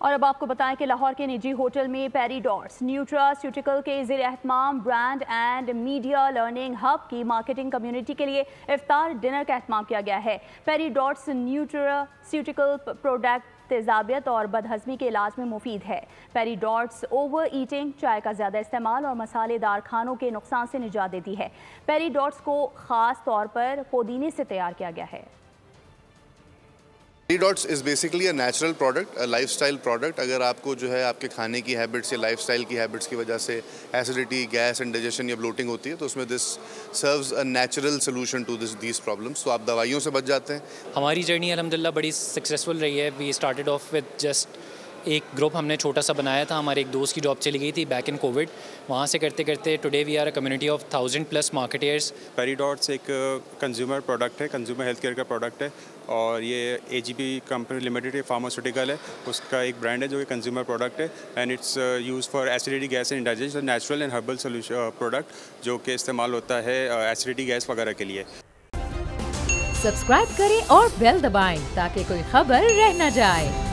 और अब आपको बताएं कि लाहौर के निजी होटल में पेरीडॉट्स न्यूट्रास्यूटिकल के ज़ेर एहतमाम brand and media learning hub की मार्केटिंग कम्युनिटी के लिए इफ्तार डिनर का एहतमाम किया गया है। पेरीडॉट्स न्यूट्रास्यूटिकल प्रोडक्ट तेजाबियत और बदहज़मी के इलाज में मुफीद है। पेरीडॉट्स ओवर ईटिंग, चाय का ज़्यादा इस्तेमाल और मसालेदार खानों के नुकसान से निजात देती है। पेरीडॉट्स को ख़ास तौर पर पुदीने से तैयार किया गया है। Peridots is basically a natural product, a lifestyle product. अगर आपको जो है आपके खाने की हैबिट्स या लाइफस्टाइल की हैबिट्स की वजह से एसिडिटी, गैस, इंडाइजेशन या ब्लोटिंग होती है तो उसमें this serves a natural solution to these problems. तो आप दवाइयों से बच जाते हैं। हमारी जर्नी अल्हम्दुलिल्लाह बड़ी सक्सेसफुल रही है। We started off with just एक ग्रुप हमने छोटा सा बनाया था। हमारे एक दोस्त की जॉब चली गई थी बैक इन कोविड। वहाँ से करते करते today we are a community of 1000+ marketers. Peridots एक कंज्यूमर प्रोडक्ट है, कंज्यूमर हेल्थ केयर का प्रोडक्ट है और ये AGP कंपनी लिमिटेड फार्मास्यूटिकल है, उसका एक ब्रांड है जो कि कंज्यूमर प्रोडक्ट है and it's use for acidity, gas and indigestion, natural and herbal solution product जो कि इस्तेमाल होता है एसिडिटी, गैस वगैरह के लिए। सब्सक्राइब करें और बेल दबाएं ताकि कोई खबर रह न जाए।